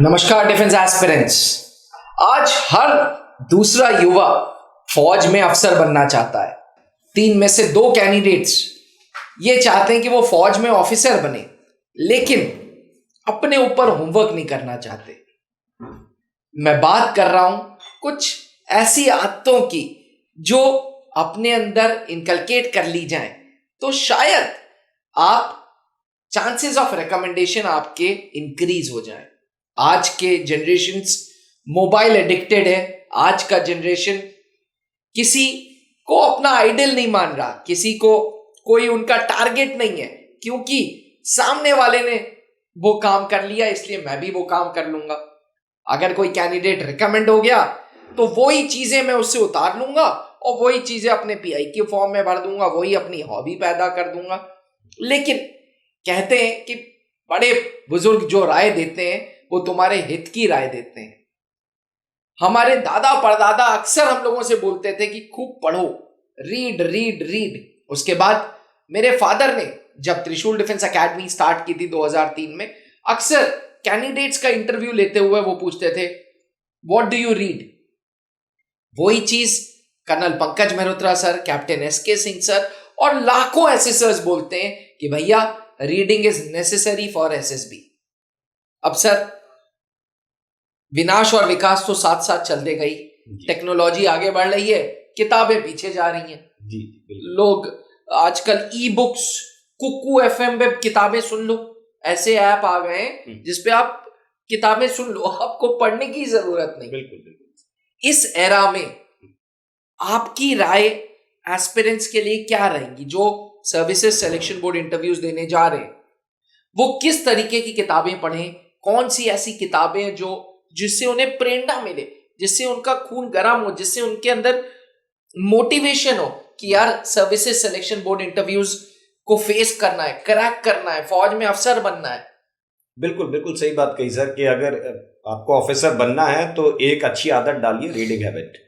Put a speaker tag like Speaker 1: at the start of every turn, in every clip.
Speaker 1: नमस्कार defence aspirants. आज हर दूसरा युवा फौज में अफसर बनना चाहता है। 3 में से 2 कैंडिडेट्स ये चाहते हैं कि वो फौज में ऑफिसर बने, लेकिन अपने ऊपर होमवर्क नहीं करना चाहते। मैं बात कर रहा हूं कुछ ऐसी आदतों की जो अपने अंदर इनकलकेट कर ली जाएं तो शायद आप चांसेस ऑफ रिकमेंडेशन आपके इंक्रीज हो जाए। आज के जनरेशन्स मोबाइल एडिक्टेड है। आज का जनरेशन किसी को अपना आइडल नहीं मान रहा, किसी को कोई उनका टारगेट नहीं है, क्योंकि सामने वाले ने वो काम कर लिया इसलिए मैं भी वो काम कर लूंगा। अगर कोई कैंडिडेट रिकमेंड हो गया तो वही चीजें मैं उससे उतार लूंगा और वही चीजें अपने पीआई के फॉर्म में भर दूंगा, वही अपनी हॉबी पैदा कर दूंगा। लेकिन कहते हैं कि बड़े बुजुर्ग जो राय देते हैं वो तुम्हारे हित की राय देते हैं। हमारे दादा परदादा अक्सर हम लोगों से बोलते थे कि खूब पढ़ो, रीड रीड रीड। उसके बाद मेरे फादर ने जब त्रिशूल डिफेंस एकेडमी स्टार्ट की थी 2003 में, अक्सर कैंडिडेट्स का इंटरव्यू लेते हुए वो पूछते थे व्हाट डू यू रीड। वही चीज colonel Pankaj Mehrotra sir, captain SK Singh sir और लाखों एसएसर्स बोलते हैं कि भैया reading is necessary for SSB. अब सर विनाश और विकास तो साथ साथ चलते गई, टेक्नोलॉजी आगे बढ़ रही है, किताबें पीछे जा रही हैं। लोग आजकल ई बुक्स, कुकू एफएम पे किताबें सुन लो, ऐसे ऐप आ गए हैं जिसपे आप किताबें सुन लो, आपको पढ़ने की जरूरत नहीं। बिल्कुल। इस एरा में आपकी राय एस्पिरेंट्स के लिए क्या रहेंगी जो सर्विसेज सिलेक्शन बोर्ड इंटरव्यूज देने जा रहे हैं? वो किस तरीके की किताबें पढ़ें? कौन सी ऐसी किताबें जो जिससे उन्हें प्रेरणा मिले, जिससे उनका खून गर्म हो, जिससे उनके अंदर मोटिवेशन हो कि यार सर्विसेज सिलेक्शन बोर्ड इंटरव्यूज को फेस करना है, क्रैक करना है, फौज में अफसर बनना है।
Speaker 2: बिल्कुल सही बात कही सर कि अगर आपको ऑफिसर बनना है तो एक अच्छी आदत डालिए, रीडिंग हैबिट,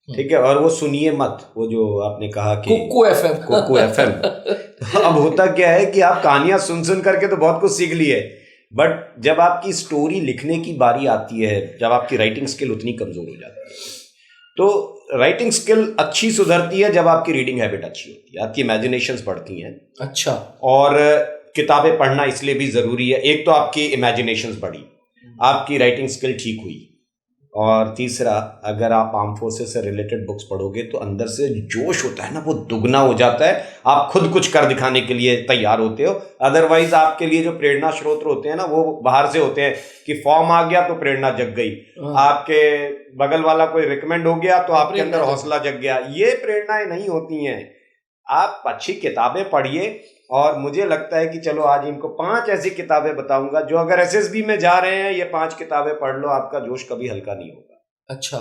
Speaker 2: ठीक है। और वो सुनिए मत, वो जो आपने कहा कि
Speaker 1: कुकू एफएम
Speaker 2: अब होता क्या है कि आप कहानियां सुन करके तो बहुत कुछ सीख लिए, बट जब आपकी स्टोरी लिखने की बारी आती है, जब आपकी राइटिंग स्किल उतनी कमजोर हो जाती है, तो राइटिंग स्किल अच्छी सुधरती है जब आपकी रीडिंग हैबिट अच्छी होती है, आपकी इमेजिनेशंस बढ़ती हैं।
Speaker 1: अच्छा।
Speaker 2: और किताबें पढ़ना इसलिए भी जरूरी है, एक तो आपकी इमेजिनेशंस बढ़ी, आपकी राइटिंग स्किल ठीक हुई, और तीसरा अगर आप आर्म फोर्सेस से रिलेटेड बुक्स पढ़ोगे तो अंदर से जोश होता है ना, वो दुगना हो जाता है। आप खुद कुछ कर दिखाने के लिए तैयार होते हो। अदरवाइज आपके लिए जो प्रेरणा स्रोत होते हैं ना, वो बाहर से होते हैं कि फॉर्म आ गया तो प्रेरणा जग गई, आपके बगल वाला कोई रिकमेंड हो गया तो आपके अंदर हौसला जग गया। ये प्रेरणाएं नहीं होती हैं। आप अच्छी किताबें पढ़िए, और मुझे लगता है कि चलो आज इनको 5 ऐसी किताबें बताऊंगा जो अगर एसएसबी में जा रहे हैं, ये 5 किताबें पढ़ लो, आपका जोश कभी हल्का नहीं होगा।
Speaker 1: अच्छा,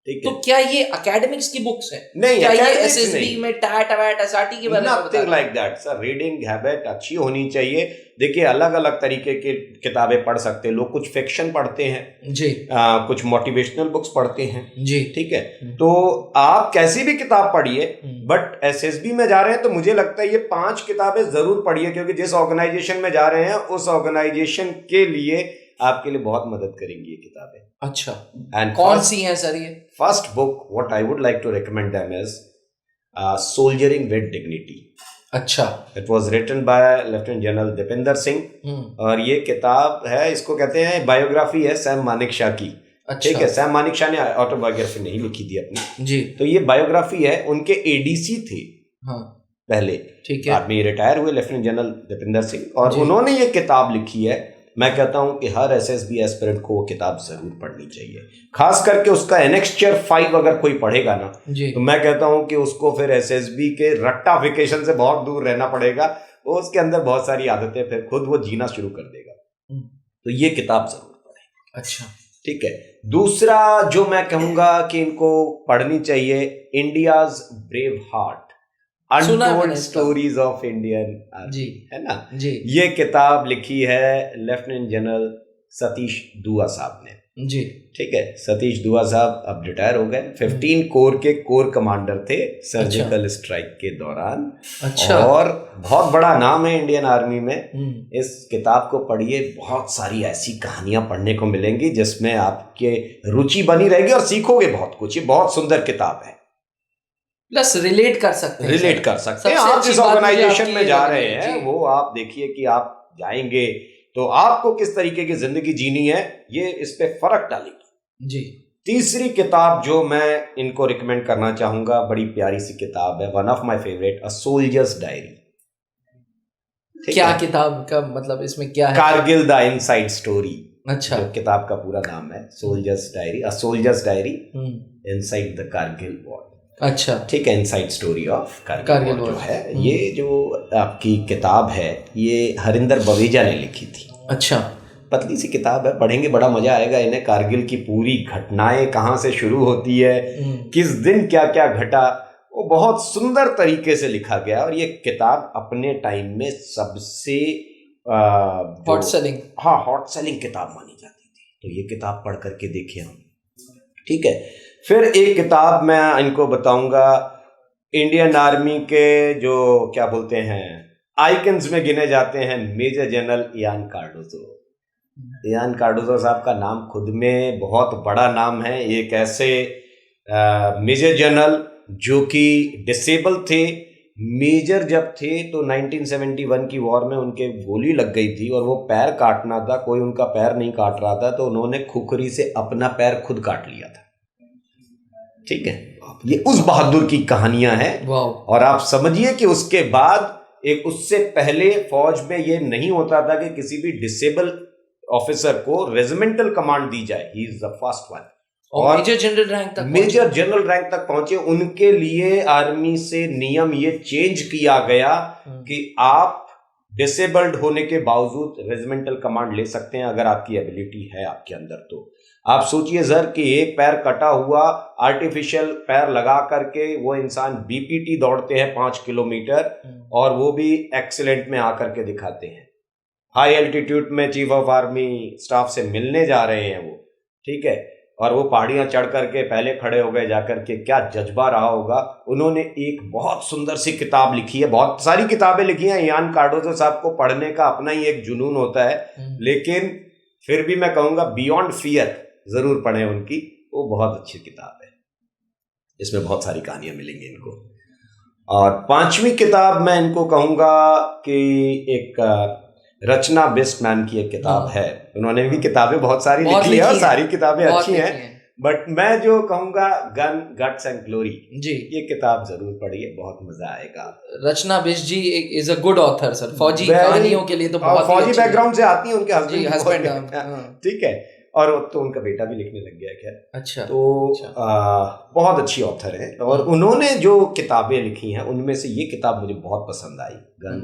Speaker 2: ठीक
Speaker 1: है। तो क्या ये एकेडमिक्स की बुक्स हैं?
Speaker 2: नहीं,
Speaker 1: क्या ये एसएसबी में टैट वैट एसआरटी की बारे में बता?
Speaker 2: Nothing like that sir. Reading habit अच्छी होनी चाहिए। देखिए, अलग अलग तरीके की किताबें पढ़ सकते हैं लोग। कुछ फिक्शन पढ़ते हैं
Speaker 1: जी,
Speaker 2: कुछ मोटिवेशनल बुक्स पढ़ते हैं
Speaker 1: जी,
Speaker 2: ठीक है। तो आप कैसी भी किताब पढ़िए, बट एसएसबी में जा रहे हैं तो मुझे लगता है ये 5 किताबें जरूर पढ़िए, क्योंकि जिस ऑर्गेनाइजेशन में जा रहे हैं उस ऑर्गेनाइजेशन के लिए आपके लिए बहुत मदद करेंगी ये किताबें।
Speaker 1: अच्छा,
Speaker 2: एंड
Speaker 1: कौन सी हैं सर ये?
Speaker 2: First book what I would like to recommend them is soldiering with dignity.
Speaker 1: अच्छा।
Speaker 2: It was written by lieutenant general Dipendra Singh, और ये किताब है, इसको कहते हैं बायोग्राफी है सैम मानेकशॉ की।
Speaker 1: अच्छा।
Speaker 2: ठीक है, सैम मानेकशॉ ने ऑटोबायोग्राफी नहीं लिखी थी अपनी
Speaker 1: जी,
Speaker 2: तो ये बायोग्राफी है। उनके एडीसी थे पहले,
Speaker 1: ठीक है,
Speaker 2: बाद में रिटायर हुए लेफ्टिनेंट जनरल दीपेंद्र सिंह, और उन्होंने ये किताब लिखी है। मैं कहता हूं कि हर एसएसबी एस्पिरेंट को वो किताब जरूर पढ़नी चाहिए, खास करके उसका एनेक्स्चर 5 अगर कोई पढ़ेगा ना, तो मैं कहता हूं कि उसको फिर एसएसबी के रट्टाफिकेशन से बहुत दूर रहना पड़ेगा। वो उसके अंदर बहुत सारी आदतें फिर खुद वो जीना शुरू कर देगा। तो ये किताब जरूर पढ़ें।
Speaker 1: अच्छा,
Speaker 2: ठीक है। दूसरा जो मैं कहूंगा कि इनको पढ़नी चाहिए, India's brave heart, untold stories of Indian army, है ना जी। ये किताब लिखी है लेफ्टिनेंट जनरल सतीश दुआ साहब ने।
Speaker 1: जी।
Speaker 2: ठीक है, सतीश दुआ साहब अब रिटायर हो गए। 15 कोर के कोर कमांडर थे सर्जिकल स्ट्राइक के दौरान।
Speaker 1: अच्छा।
Speaker 2: और बहुत बड़ा नाम है इंडियन आर्मी में। इस किताब को पढ़िए, बहुत सारी ऐसी कहानियां पढ़ने को मिलेंगी जिसमें आपके रुचि बनी रहेगी और सीखोगे बहुत कुछ। ये बहुत सुंदर किताब है।
Speaker 1: प्लस रिलेट कर सकते हैं
Speaker 2: आप जिस ऑर्गेनाइजेशन में जा रहे हैं वो आप देखिए कि आप जाएंगे तो आपको किस तरीके की जिंदगी जीनी है, ये इस पे फर्क डालेगी जी। तीसरी किताब जो मैं इनको रिकमेंड करना चाहूंगा, बड़ी प्यारी सी किताब है, one of my favourite, a soldiers diary.
Speaker 1: क्या किताब का मतलब इसमें क्या है?
Speaker 2: Kargil the inside story.
Speaker 1: अच्छा।
Speaker 2: जो किताब का पूरा नाम है soldiers diary, a soldiers diary inside the Kargil war.
Speaker 1: अच्छा,
Speaker 2: ठीक है, inside story of Kargil war जो है, ये जो आपकी किताब है ये हरिंदर बवेजा ने लिखी थी।
Speaker 1: अच्छा।
Speaker 2: पतली सी किताब है, पढ़ेंगे बड़ा मजा आएगा इन्हें। कारगिल की पूरी घटनाएं कहाँ से शुरू होती है, किस दिन क्या क्या घटा, वो बहुत सुंदर तरीके से लिखा गया। और ये किताब अपने टाइम में सबसे
Speaker 1: हॉट
Speaker 2: सेलिंग किताब मानी जाती थी। तो ये किताब पढ़ करके देखें हम। ठीक है, फिर एक किताब मैं इनको बताऊंगा, इंडियन आर्मी के जो क्या बोलते हैं आइकन्स में गिने जाते हैं, major general Ian Cardozo. Ian Cardozo साहब का नाम खुद में बहुत बड़ा नाम है। एक ऐसे मेजर जनरल जो कि डिसेबल थे। मेजर जब थे तो 1971 की वॉर में उनके गोली लग गई थी और वो पैर काटना था, कोई उनका पैर नहीं काट रहा था, तो उन्होंने खुखरी से अपना पैर खुद काट लिया था। ठीक है, ये उस बहादुर की कहानियां हैं। और आप समझिए कि उसके बाद उससे पहले फौज में ये नहीं होता था कि किसी भी डिसेबल ऑफिसर को रेजिमेंटल कमांड दी जाए। He is the first one.
Speaker 1: और मेजर जनरल रैंक तक
Speaker 2: पहुंचे। उनके लिए आर्मी से नियम ये चेंज किया गया कि आप डिसेबल्ड होने के बावजूद रेजिमेंटल कमांड ले सकते हैं अगर आपकी एबिलिटी है आपके अंदर। तो आप सोचिए सर कि एक पैर कटा हुआ आर्टिफिशियल पैर लगा करके वो इंसान बीपीटी दौड़ते हैं 5 किलोमीटर, और वो भी एक्सीलेंट में आकर के दिखाते हैं। हाई एल्टीट्यूड में चीफ ऑफ आर्मी स्टाफ से मिलने जा रहे हैं वो। ठीक है, और वो पहाड़ियां चढ़ करके पहले खड़े हो गए जाकर के, क्या जज्बा रहा होगा। उन्होंने एक बहुत सुंदर सी किताब लिखी है, बहुत सारी किताबें लिखी हैं। इयान कार्डोजो साहब को पढ़ने का अपना ही एक जुनून होता है, लेकिन फिर भी मैं कहूंगा बियॉन्ड फियर जरूर पढ़ें उनकी, वो बहुत अच्छी किताब है। इसमें बहुत सारी कहानियां मिलेंगी इनको। और 5वीं किताब मैं इनको कहूंगा कि एक रचना बिस्टमैन की एक किताब है। उन्होंने भी किताबें बहुत सारी लिखी है और सारी किताबें अच्छी हैं, बट मैं जो कहूंगा gun guts and glory ji, ये किताब जरूर पढ़िए, बहुत मजा आएगा।
Speaker 1: Rachna Bisht ji is a good author sir, फौजी कहानियों के लिए तो बहुत
Speaker 2: फौजी बैकग्राउंड से आती है, उनके हस्बैंड ठीक है, और अब तो उनका बेटा भी लिखने लग गया क्या।
Speaker 1: अच्छा।
Speaker 2: तो बहुत अच्छी ऑथर है और उन्होंने जो किताबें लिखी हैं उनमें से ये किताब मुझे बहुत पसंद आई, गन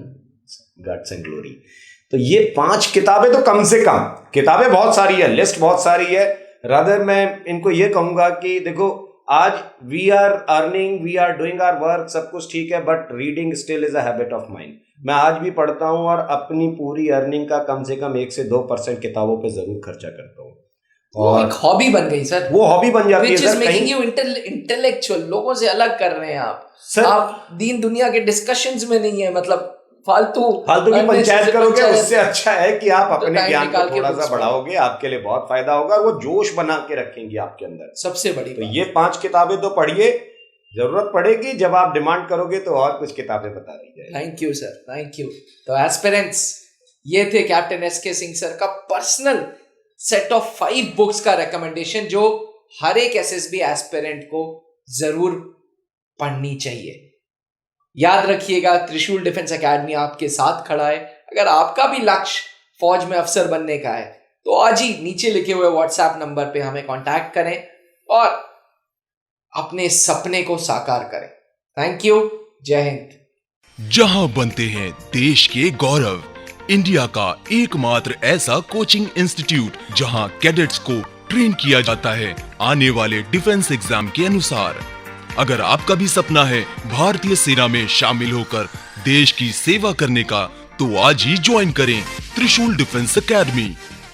Speaker 2: गट्स एंड ग्लोरी। तो ये 5 किताबें तो कम से कम, किताबें बहुत सारी है, लिस्ट बहुत सारी है। रादर मैं इनको ये कहूंगा कि देखो आज we are earning, we are doing our work, सब कुछ ठीक है, but reading still is a habit of mind. मैं आज भी पढ़ता हूँ और अपनी पूरी अर्निंग का कम से कम 1 से 2% किताबों पे जरूर खर्चा करता हूँ।
Speaker 1: और एक हॉबी बन गई सर,
Speaker 2: वो हॉबी बन जाती है सर।
Speaker 1: मेकिंग यू इंटेलेक्चुअल, लोगों से अलग कर रहे हैं आप सर। आप दीन दुनिया के डिस्कशंस में नहीं है, मतलब फालतू की पंचायत करोगे, उससे अच्छा है कि आप अपने ज्ञान को थोड़ा सा बढ़ाओगे, आपके लिए बहुत फायदा होगा। वो जोश बना के रखेंगे आपके अंदर, सबसे बड़ी। तो ये 5 किताबें तो पढ़िए, जरूरत पड़ेगी जब आप डिमांड करोगे तो और कुछ किताबें बता दी जाए। Thank you sir, thank you. तो एस्पिरेंट्स, ये थे कैप्टन SK सिंह सर का पर्सनल सेट ऑफ 5 बुक्स का रिकमेंडेशन जो हर एक SSB एस्पिरेंट को जरूर पढ़नी चाहिए। याद रखिएगा, त्रिशूल डिफेंस एकेडमी आपके साथ खड़ा है। अगर आपका भी लक्ष्य फौज में अफसर बनने का है तो आज ही नीचे लिखे हुए WhatsApp नंबर पे हमें कांटेक्ट करें और अपने सपने को साकार करें। थैंक यू, जय हिंद।
Speaker 3: जहां बनते हैं देश के गौरव, इंडिया का एकमात्र ऐसा कोचिंग इंस्टीट्यूट जहां कैडेट्स को ट्रेन किया जाता है आने वाले डिफेंस एग्जाम के अनुसार। अगर आपका भी सपना है भारतीय सेना में शामिल होकर देश की सेवा करने का, तो आज ही ज्वाइन करें त्रिशूल डिफेंस एकेडमी।